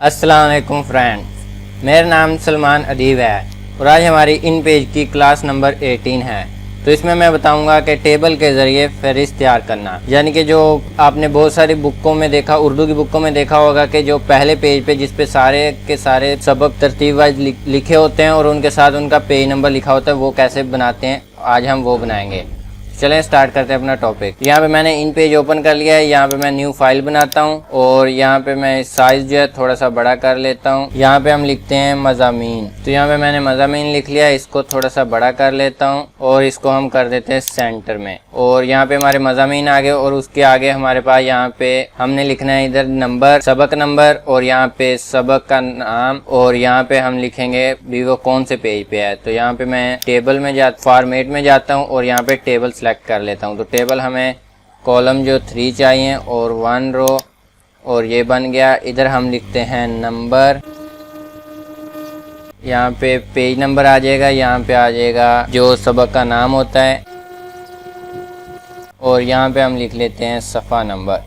अस्सलाम वालेकुम फ्रेंड्स, मेरा नाम सलमान अदीब है और आज हमारी इन पेज की क्लास नंबर 18 है। तो इसमें मैं बताऊंगा कि टेबल के ज़रिए फहरिस्त तैयार करना, यानी कि जो आपने बहुत सारी बुकों में देखा, उर्दू की बुकों में देखा होगा कि जो पहले पेज पे जिस पे सारे के सारे सबक तरतीब वाइज लिखे होते हैं और उनके साथ उनका पेज नंबर लिखा होता है, वो कैसे बनाते हैं आज हम वो बनाएंगे। चलें स्टार्ट करते हैं अपना टॉपिक। यहाँ पे मैंने इन पेज ओपन कर लिया है। यहाँ पे मैं न्यू फाइल बनाता हूँ और यहाँ पे मैं साइज जो है थोड़ा सा बड़ा कर लेता हूँ। यहाँ पे हम लिखते हैं मज़ामीन, तो यहाँ पे मैंने मज़ामीन लिख लिया, इसको थोड़ा सा बड़ा कर लेता हूँ और इसको हम कर देते हैं सेंटर में। और यहाँ पे हमारे मज़ामीन आ गए और उसके आगे हमारे पास यहाँ पे हमने लिखना है इधर नंबर, सबक नंबर और यहाँ पे सबक का नाम और यहाँ पे हम लिखेंगे भी वो कौन से पेज पे है। तो यहाँ पे मैं टेबल में फॉर्मेट में जाता हूँ और यहाँ पे टेबल सेलेक्ट कर लेता हूँ। तो टेबल हमें कॉलम जो 3 चाहिए और 1 रो और ये बन गया। इधर हम लिखते हैं नंबर, यहाँ पे पेज नंबर आ जाएगा, यहाँ पे आ जाएगा जो सबक का नाम होता है और यहाँ पे हम लिख लेते हैं सफ़ा नंबर।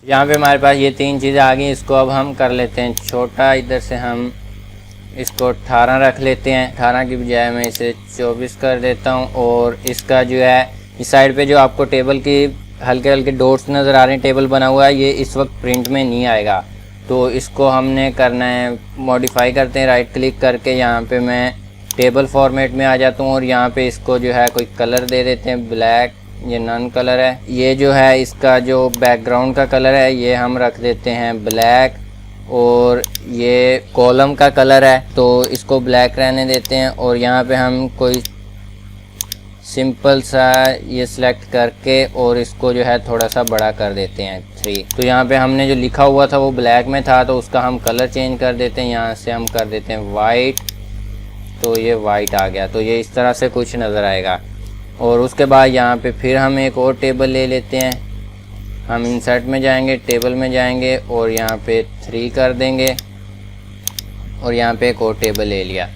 यहाँ पे हमारे पास ये 3 चीज़ें आ गई। इसको अब हम कर लेते हैं छोटा, इधर से हम इसको 18 रख लेते हैं। 18 की बजाय मैं इसे 24 कर देता हूँ। और इसका जो है इस साइड पे जो आपको टेबल की हल्के हल्के डॉट्स नज़र आ रहे हैं, टेबल बना हुआ है, ये इस वक्त प्रिंट में नहीं आएगा। तो इसको हमने करना है, मॉडिफाई करते हैं राइट क्लिक करके। यहाँ पे मैं टेबल फॉर्मेट में आ जाता हूँ और यहाँ पे इसको जो है कोई कलर दे देते हैं, ब्लैक, ये नन कलर है। ये जो है इसका जो बैकग्राउंड का कलर है ये हम रख देते हैं ब्लैक और ये कॉलम का कलर है तो इसको ब्लैक रहने देते हैं। और यहाँ पे हम कोई सिंपल सा ये सिलेक्ट करके और इसको जो है थोड़ा सा बड़ा कर देते हैं 3। तो यहाँ पे हमने जो लिखा हुआ था वो ब्लैक में था तो उसका हम कलर चेंज कर देते हैं, यहाँ से हम कर देते हैं वाइट, तो ये वाइट आ गया। तो ये इस तरह से कुछ नज़र आएगा। और उसके बाद यहाँ पे फिर हम एक और टेबल ले लेते हैं। हम इंसर्ट में जाएंगे, टेबल में जाएंगे और यहाँ पे 3 कर देंगे और यहाँ पे एक और टेबल ले लिया।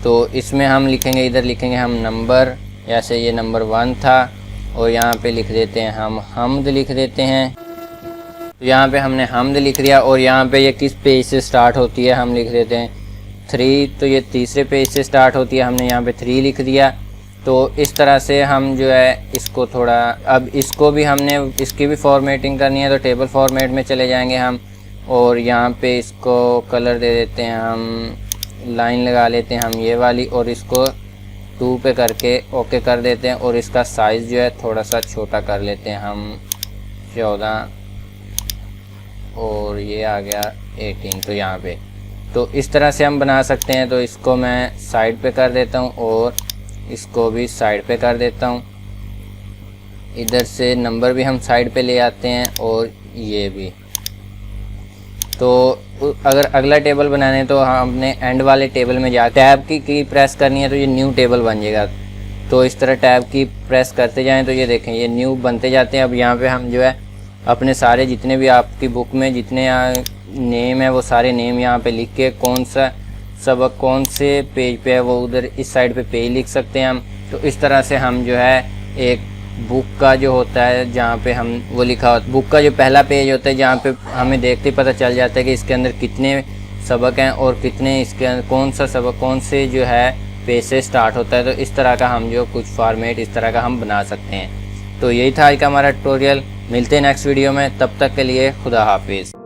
तो इसमें हम लिखेंगे, इधर लिखेंगे हम नंबर, जैसे ये नंबर 1 था और यहाँ पे लिख देते हैं हम हमद लिख देते हैं। तो यहाँ पे हमने हमद लिख दिया और यहाँ पे ये किस पेज से स्टार्ट होती है हम लिख देते हैं 3। तो ये तीसरे पेज से स्टार्ट होती है, हमने यहाँ पे 3 लिख दिया। तो इस तरह से हम जो है इसको थोड़ा, अब इसको भी हमने इसकी भी फॉर्मेटिंग करनी है तो टेबल फॉर्मेट में चले जाएंगे हम और यहाँ पे इसको कलर दे देते हैं, हम लाइन लगा लेते हैं हम ये वाली और इसको 2 पे करके ओके कर देते हैं। और इसका साइज़ जो है थोड़ा सा छोटा कर लेते हैं हम 14 और ये आ गया 18। तो यहाँ पे तो इस तरह से हम बना सकते हैं। तो इसको मैं साइड पे कर देता हूँ और इसको भी साइड पे कर देता हूँ। इधर से नंबर भी हम साइड पे ले आते हैं और ये भी। तो अगर अगला टेबल बनाने तो हमने एंड वाले टेबल में जा टैब की प्रेस करनी है तो ये न्यू टेबल बन जाएगा। तो इस तरह टैब की प्रेस करते जाएं तो ये देखें ये न्यू बनते जाते हैं। अब यहाँ पे हम जो है अपने सारे जितने भी आपकी बुक में जितने नेम है वो सारे नेम यहाँ पे लिख के कौन सा सबक कौन से पेज पे है वो उधर इस साइड पे पेज लिख सकते हैं हम। तो इस तरह से हम जो है एक बुक का जो होता है जहाँ पे हम वो लिखा होता है, बुक का जो पहला पेज होता है जहाँ पे हमें देखते ही पता चल जाता है कि इसके अंदर कितने सबक हैं और कितने इसके अंदर कौन सा सबक कौन से जो है पेज से स्टार्ट होता है। तो इस तरह का हम जो कुछ फॉर्मेट इस तरह का हम बना सकते हैं। तो यही था आज का हमारा ट्यूटोरियल। मिलते हैं नेक्स्ट वीडियो में, तब तक के लिए खुदा हाफिज़।